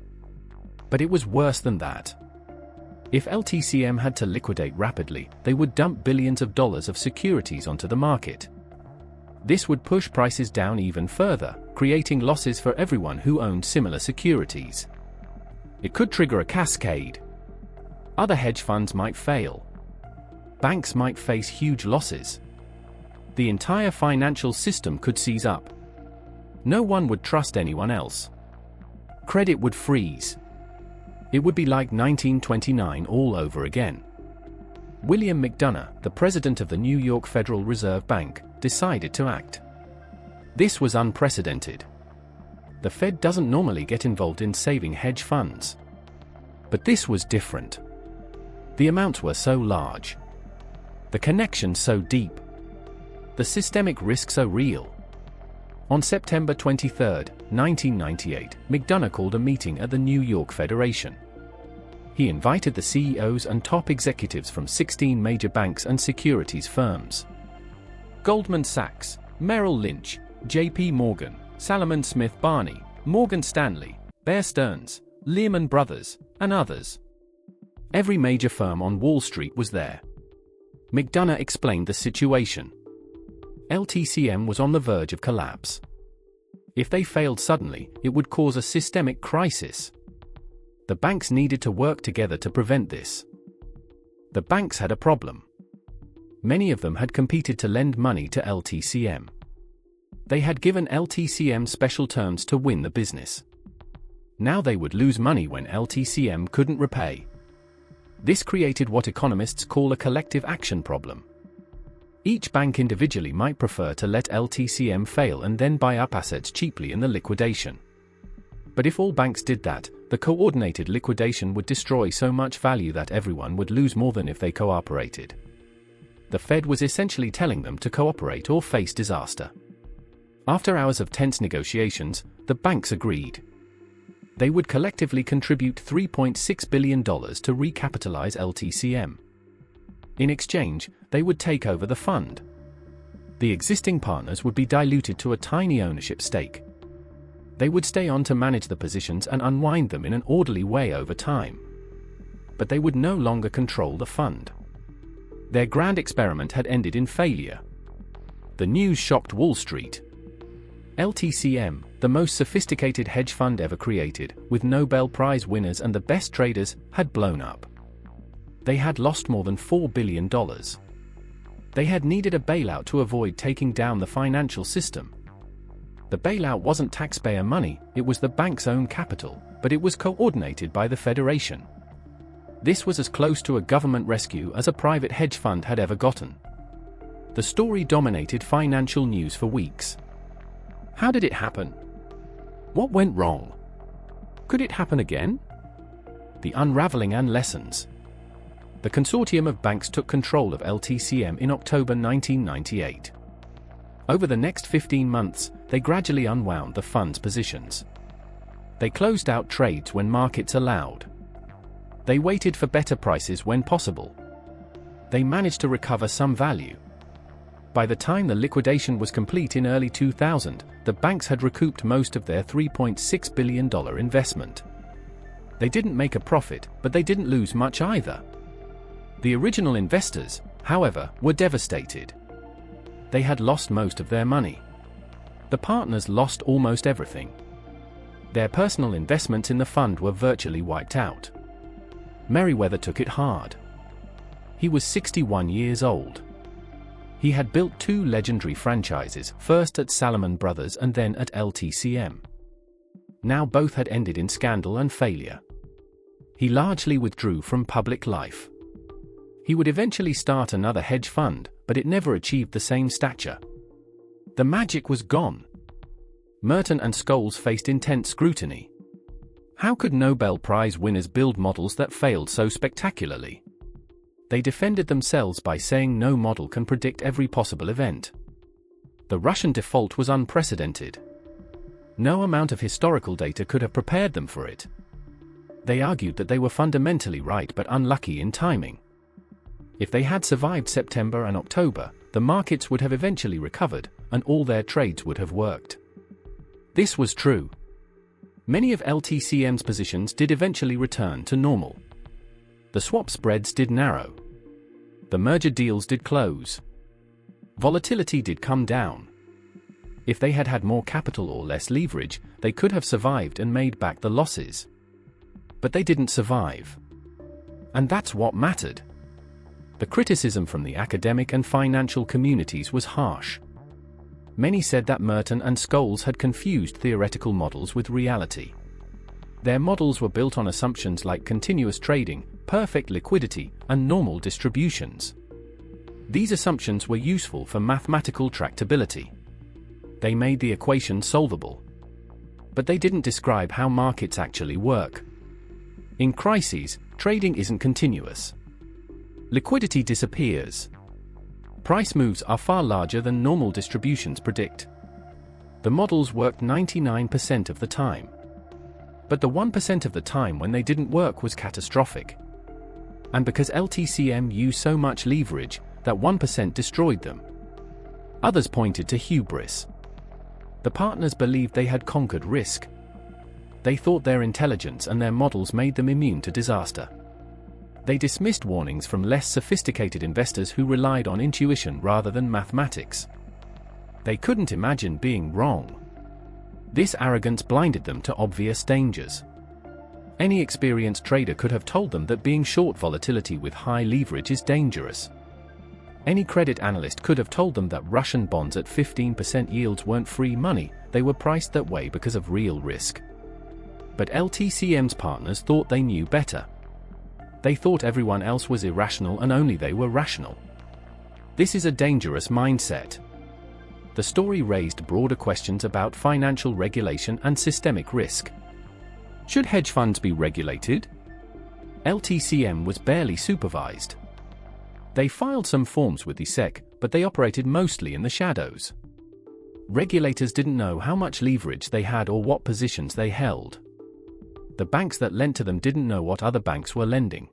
But it was worse than that. If LTCM had to liquidate rapidly, they would dump billions of dollars of securities onto the market. This would push prices down even further, creating losses for everyone who owned similar securities. It could trigger a cascade. Other hedge funds might fail. Banks might face huge losses. The entire financial system could seize up. No one would trust anyone else. Credit would freeze. It would be like 1929 all over again. William McDonough, the president of the New York Federal Reserve Bank, decided to act. This was unprecedented. The Fed doesn't normally get involved in saving hedge funds. But this was different. The amounts were so large. The connection so deep. The systemic risk so real. On September 23, 1998, McDonough called a meeting at the New York Federation. He invited the CEOs and top executives from 16 major banks and securities firms. Goldman Sachs, Merrill Lynch, J.P. Morgan, Salomon Smith Barney, Morgan Stanley, Bear Stearns, Lehman Brothers, and others. Every major firm on Wall Street was there. McDonough explained the situation. LTCM was on the verge of collapse. If they failed suddenly, it would cause a systemic crisis. The banks needed to work together to prevent this. The banks had a problem. Many of them had competed to lend money to LTCM. They had given LTCM special terms to win the business. Now they would lose money when LTCM couldn't repay. This created what economists call a collective action problem. Each bank individually might prefer to let LTCM fail and then buy up assets cheaply in the liquidation. But if all banks did that, the coordinated liquidation would destroy so much value that everyone would lose more than if they cooperated. The Fed was essentially telling them to cooperate or face disaster. After hours of tense negotiations, the banks agreed. They would collectively contribute $3.6 billion to recapitalize LTCM. In exchange, they would take over the fund. The existing partners would be diluted to a tiny ownership stake. They would stay on to manage the positions and unwind them in an orderly way over time. But they would no longer control the fund. Their grand experiment had ended in failure. The news shocked Wall Street. LTCM, the most sophisticated hedge fund ever created, with Nobel Prize winners and the best traders, had blown up. They had lost more than $4 billion. They had needed a bailout to avoid taking down the financial system. The bailout wasn't taxpayer money, it was the bank's own capital, but it was coordinated by the Federation. This was as close to a government rescue as a private hedge fund had ever gotten. The story dominated financial news for weeks. How did it happen? What went wrong? Could it happen again? The unraveling and lessons. The consortium of banks took control of LTCM in October 1998. Over the next 15 months, they gradually unwound the fund's positions. They closed out trades when markets allowed. They waited for better prices when possible. They managed to recover some value. By the time the liquidation was complete in early 2000, the banks had recouped most of their $3.6 billion investment. They didn't make a profit, but they didn't lose much either. The original investors, however, were devastated. They had lost most of their money. The partners lost almost everything. Their personal investments in the fund were virtually wiped out. Meriwether took it hard. He was 61 years old. He had built two legendary franchises, first at Salomon Brothers and then at LTCM. Now both had ended in scandal and failure. He largely withdrew from public life. He would eventually start another hedge fund, but it never achieved the same stature. The magic was gone. Merton and Scholes faced intense scrutiny. How could Nobel Prize winners build models that failed so spectacularly? They defended themselves by saying no model can predict every possible event. The Russian default was unprecedented. No amount of historical data could have prepared them for it. They argued that they were fundamentally right but unlucky in timing. If they had survived September and October, the markets would have eventually recovered, and all their trades would have worked. This was true. Many of LTCM's positions did eventually return to normal. The swap spreads did narrow. The merger deals did close. Volatility did come down. If they had had more capital or less leverage, they could have survived and made back the losses. But they didn't survive. And that's what mattered. The criticism from the academic and financial communities was harsh. Many said that Merton and Scholes had confused theoretical models with reality. Their models were built on assumptions like continuous trading, perfect liquidity, and normal distributions. These assumptions were useful for mathematical tractability. They made the equation solvable. But they didn't describe how markets actually work. In crises, trading isn't continuous. Liquidity disappears. Price moves are far larger than normal distributions predict. The models worked 99% of the time. But the 1% of the time when they didn't work was catastrophic. And because LTCM used so much leverage, that 1% destroyed them. Others pointed to hubris. The partners believed they had conquered risk. They thought their intelligence and their models made them immune to disaster. They dismissed warnings from less sophisticated investors who relied on intuition rather than mathematics. They couldn't imagine being wrong. This arrogance blinded them to obvious dangers. Any experienced trader could have told them that being short volatility with high leverage is dangerous. Any credit analyst could have told them that Russian bonds at 15% yields weren't free money, they were priced that way because of real risk. But LTCM's partners thought they knew better. They thought everyone else was irrational and only they were rational. This is a dangerous mindset. The story raised broader questions about financial regulation and systemic risk. Should hedge funds be regulated? LTCM was barely supervised. They filed some forms with the SEC, but they operated mostly in the shadows. Regulators didn't know how much leverage they had or what positions they held. The banks that lent to them didn't know what other banks were lending.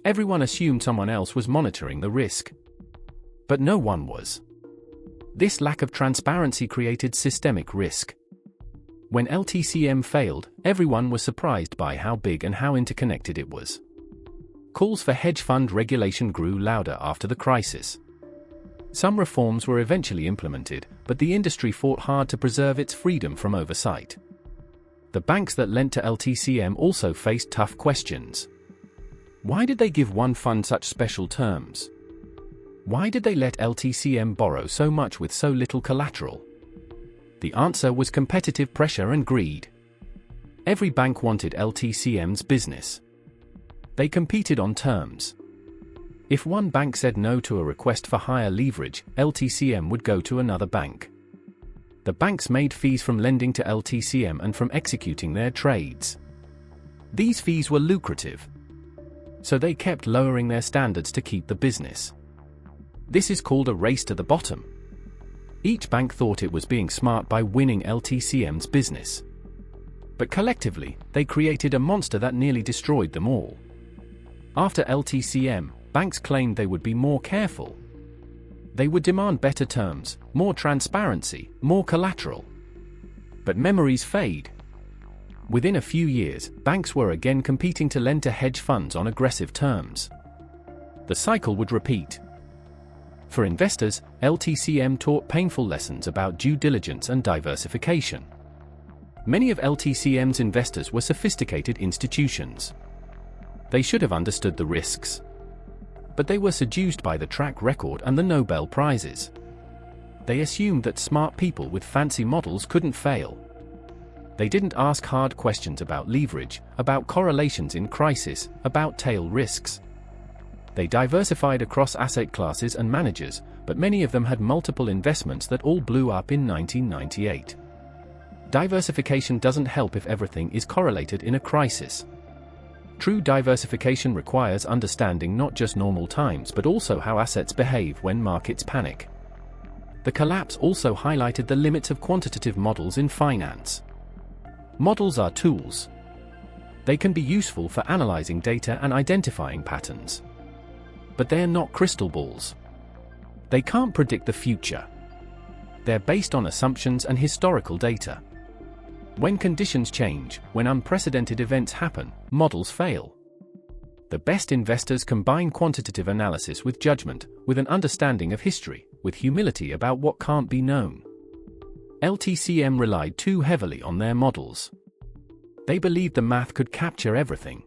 Everyone assumed someone else was monitoring the risk. But no one was. This lack of transparency created systemic risk. When LTCM failed, everyone was surprised by how big and how interconnected it was. Calls for hedge fund regulation grew louder after the crisis. Some reforms were eventually implemented, but the industry fought hard to preserve its freedom from oversight. The banks that lent to LTCM also faced tough questions. Why did they give one fund such special terms? Why did they let LTCM borrow so much with so little collateral? The answer was competitive pressure and greed. Every bank wanted LTCM's business. They competed on terms. If one bank said no to a request for higher leverage, LTCM would go to another bank. The banks made fees from lending to LTCM and from executing their trades. These fees were lucrative. So they kept lowering their standards to keep the business. This is called a race to the bottom. Each bank thought it was being smart by winning LTCM's business. But collectively, they created a monster that nearly destroyed them all. After LTCM, banks claimed they would be more careful. They would demand better terms, more transparency, more collateral. But memories fade. Within a few years, banks were again competing to lend to hedge funds on aggressive terms. The cycle would repeat. For investors, LTCM taught painful lessons about due diligence and diversification. Many of LTCM's investors were sophisticated institutions. They should have understood the risks. But they were seduced by the track record and the Nobel Prizes. They assumed that smart people with fancy models couldn't fail. They didn't ask hard questions about leverage, about correlations in crisis, about tail risks. They diversified across asset classes and managers, but many of them had multiple investments that all blew up in 1998. Diversification doesn't help if everything is correlated in a crisis. True diversification requires understanding not just normal times but also how assets behave when markets panic. The collapse also highlighted the limits of quantitative models in finance. Models are tools. They can be useful for analyzing data and identifying patterns. But they're not crystal balls. They can't predict the future. They're based on assumptions and historical data. When conditions change, when unprecedented events happen, models fail. The best investors combine quantitative analysis with judgment, with an understanding of history, with humility about what can't be known. LTCM relied too heavily on their models. They believed the math could capture everything.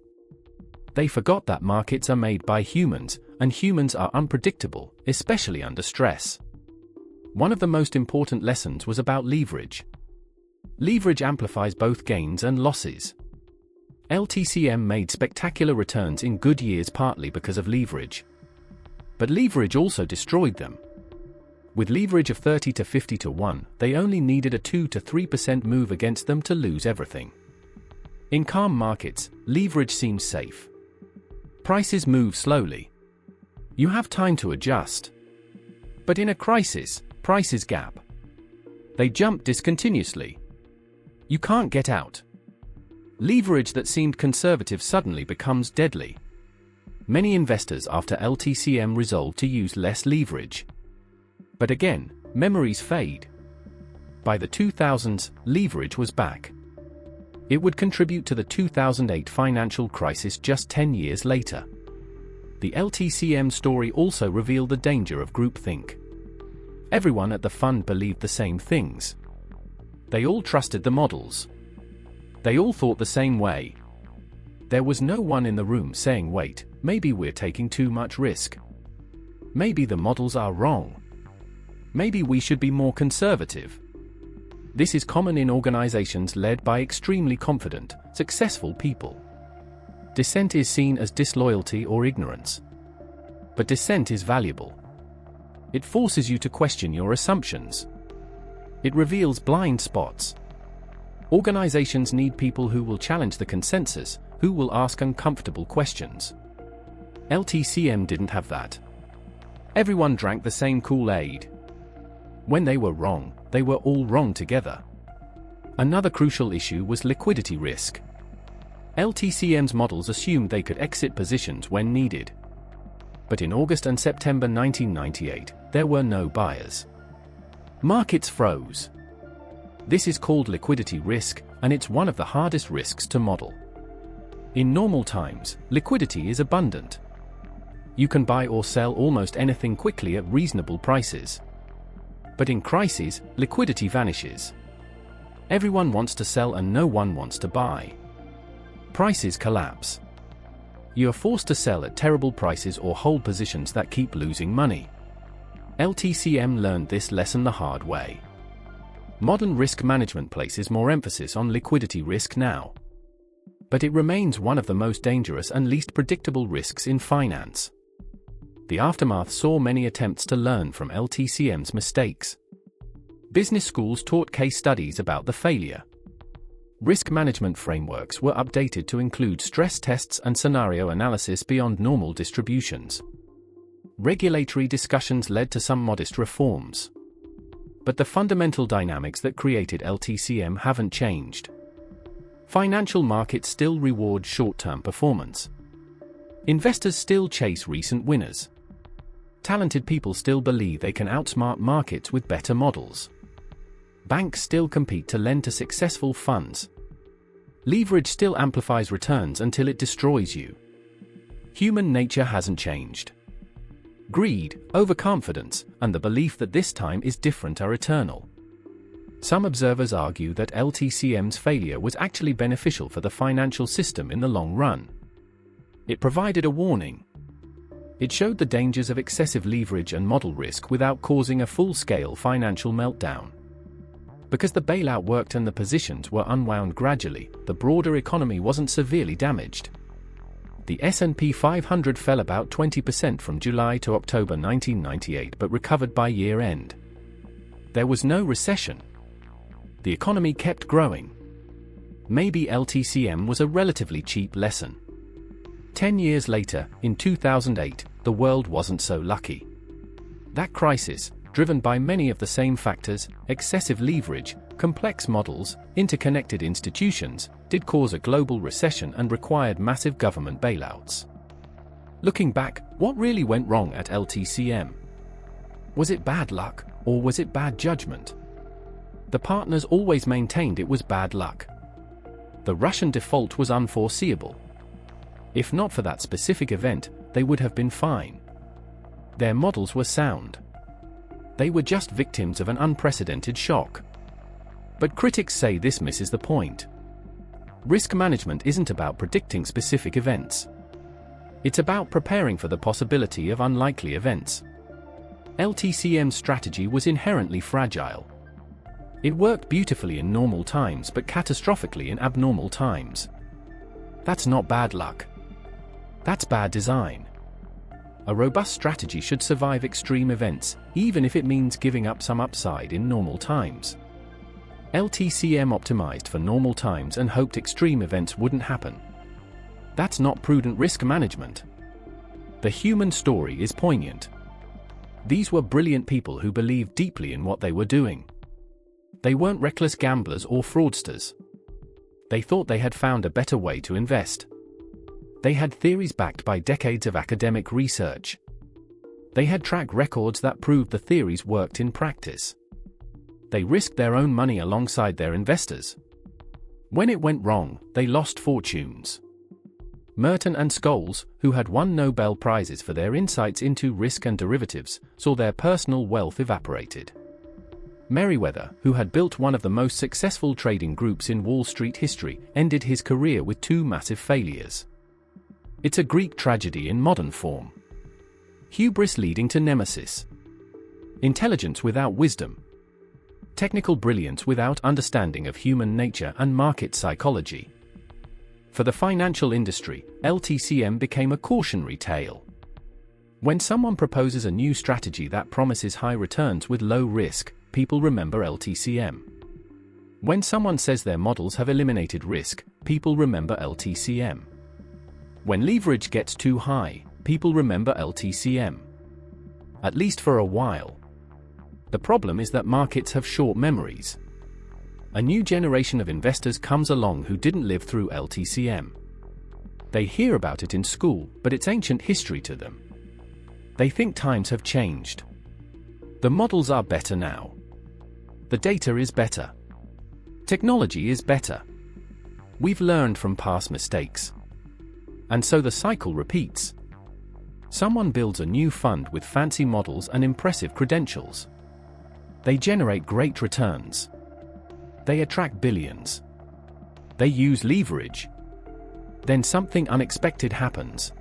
They forgot that markets are made by humans, and humans are unpredictable, especially under stress. One of the most important lessons was about leverage. Leverage amplifies both gains and losses. LTCM made spectacular returns in good years partly because of leverage. But leverage also destroyed them. With leverage of 30 to 50 to 1, they only needed a 2 to 3% move against them to lose everything. In calm markets, leverage seems safe. Prices move slowly. You have time to adjust. But in a crisis, prices gap. They jump discontinuously. You can't get out. Leverage that seemed conservative suddenly becomes deadly. Many investors after LTCM resolved to use less leverage. But again, memories fade. By the 2000s, leverage was back. It would contribute to the 2008 financial crisis just 10 years later. The LTCM story also revealed the danger of groupthink. Everyone at the fund believed the same things. They all trusted the models. They all thought the same way. There was no one in the room saying, wait, maybe we're taking too much risk. Maybe the models are wrong. Maybe we should be more conservative. This is common in organizations led by extremely confident, successful people. Dissent is seen as disloyalty or ignorance. But dissent is valuable. It forces you to question your assumptions. It reveals blind spots. Organizations need people who will challenge the consensus, who will ask uncomfortable questions. LTCM didn't have that. Everyone drank the same Kool-Aid. When they were wrong, they were all wrong together. Another crucial issue was liquidity risk. LTCM's models assumed they could exit positions when needed. But in August and September 1998, there were no buyers. Markets froze. This is called liquidity risk, and it's one of the hardest risks to model. In normal times, liquidity is abundant. You can buy or sell almost anything quickly at reasonable prices. But in crises, liquidity vanishes. Everyone wants to sell and no one wants to buy. Prices collapse. You are forced to sell at terrible prices or hold positions that keep losing money. LTCM learned this lesson the hard way. Modern risk management places more emphasis on liquidity risk now. But it remains one of the most dangerous and least predictable risks in finance. The aftermath saw many attempts to learn from LTCM's mistakes. Business schools taught case studies about the failure. Risk management frameworks were updated to include stress tests and scenario analysis beyond normal distributions. Regulatory discussions led to some modest reforms. But the fundamental dynamics that created LTCM haven't changed. Financial markets still reward short-term performance. Investors still chase recent winners. Talented people still believe they can outsmart markets with better models. Banks still compete to lend to successful funds. Leverage still amplifies returns until it destroys you. Human nature hasn't changed. Greed, overconfidence, and the belief that this time is different are eternal. Some observers argue that LTCM's failure was actually beneficial for the financial system in the long run. It provided a warning. It showed the dangers of excessive leverage and model risk without causing a full-scale financial meltdown. Because the bailout worked and the positions were unwound gradually, the broader economy wasn't severely damaged. The S&P 500 fell about 20% from July to October 1998 but recovered by year-end. There was no recession. The economy kept growing. Maybe LTCM was a relatively cheap lesson. 10 years later, in 2008, the world wasn't so lucky. That crisis, driven by many of the same factors, excessive leverage, complex models, interconnected institutions, did cause a global recession and required massive government bailouts. Looking back, what really went wrong at LTCM? Was it bad luck, or was it bad judgment? The partners always maintained it was bad luck. The Russian default was unforeseeable. If not for that specific event, they would have been fine. Their models were sound. They were just victims of an unprecedented shock. But critics say this misses the point. Risk management isn't about predicting specific events. It's about preparing for the possibility of unlikely events. LTCM's strategy was inherently fragile. It worked beautifully in normal times but catastrophically in abnormal times. That's not bad luck. That's bad design. A robust strategy should survive extreme events, even if it means giving up some upside in normal times. LTCM optimized for normal times and hoped extreme events wouldn't happen. That's not prudent risk management. The human story is poignant. These were brilliant people who believed deeply in what they were doing. They weren't reckless gamblers or fraudsters. They thought they had found a better way to invest. They had theories backed by decades of academic research. They had track records that proved the theories worked in practice. They risked their own money alongside their investors. When it went wrong, they lost fortunes. Merton and Scholes, who had won Nobel Prizes for their insights into risk and derivatives, saw their personal wealth evaporated. Meriwether, who had built one of the most successful trading groups in Wall Street history, ended his career with two massive failures. It's a Greek tragedy in modern form. Hubris leading to nemesis. Intelligence without wisdom. Technical brilliance without understanding of human nature and market psychology. For the financial industry, LTCM became a cautionary tale. When someone proposes a new strategy that promises high returns with low risk, people remember LTCM. When someone says their models have eliminated risk, people remember LTCM. When leverage gets too high, people remember LTCM. at least for a while. The problem is that markets have short memories. A new generation of investors comes along who didn't live through LTCM. They hear about it in school, but it's ancient history to them. They think times have changed. The models are better now. The data is better. Technology is better. We've learned from past mistakes. And so the cycle repeats. Someone builds a new fund with fancy models and impressive credentials. They generate great returns. They attract billions. They use leverage. Then something unexpected happens.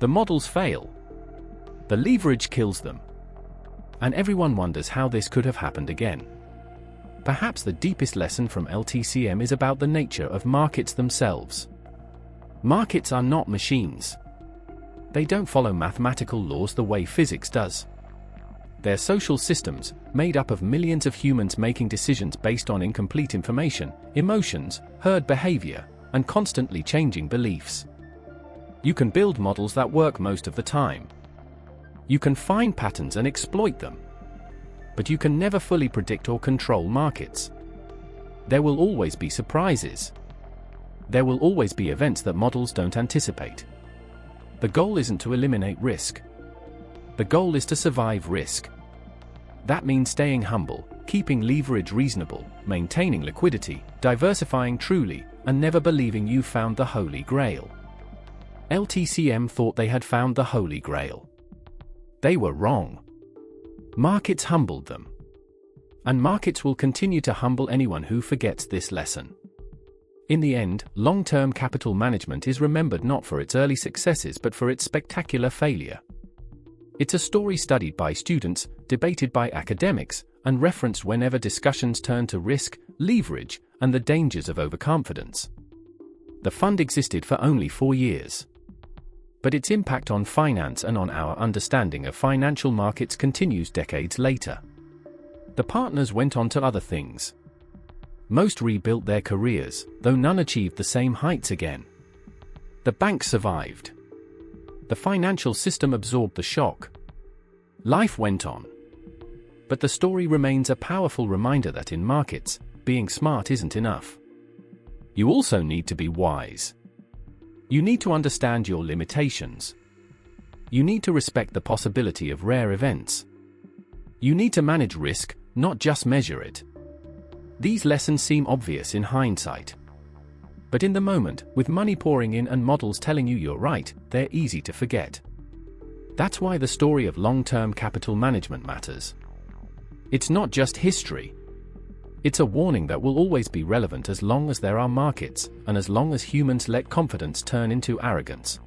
The models fail. The leverage kills them. And everyone wonders how this could have happened again. Perhaps the deepest lesson from LTCM is about the nature of markets themselves. Markets are not machines. They don't follow mathematical laws the way physics does. They're social systems, made up of millions of humans making decisions based on incomplete information, emotions, herd behavior, and constantly changing beliefs. You can build models that work most of the time. You can find patterns and exploit them. But you can never fully predict or control markets. There will always be surprises. There will always be events that models don't anticipate. The goal isn't to eliminate risk. The goal is to survive risk. That means staying humble, keeping leverage reasonable, maintaining liquidity, diversifying truly, and never believing you found the Holy Grail. LTCM thought they had found the Holy Grail. They were wrong. Markets humbled them. And markets will continue to humble anyone who forgets this lesson. In the end, long-term capital management is remembered not for its early successes but for its spectacular failure. It's a story studied by students, debated by academics, and referenced whenever discussions turn to risk, leverage, and the dangers of overconfidence. The fund existed for only 4 years. But its impact on finance and on our understanding of financial markets continues decades later. The partners went on to other things. Most rebuilt their careers, though none achieved the same heights again. The bank survived. The financial system absorbed the shock. Life went on. But the story remains a powerful reminder that in markets, being smart isn't enough. You also need to be wise. You need to understand your limitations. You need to respect the possibility of rare events. You need to manage risk, not just measure it. These lessons seem obvious in hindsight. But in the moment, with money pouring in and models telling you you're right, they're easy to forget. That's why the story of long-term capital management matters. It's not just history. It's a warning that will always be relevant as long as there are markets, and as long as humans let confidence turn into arrogance.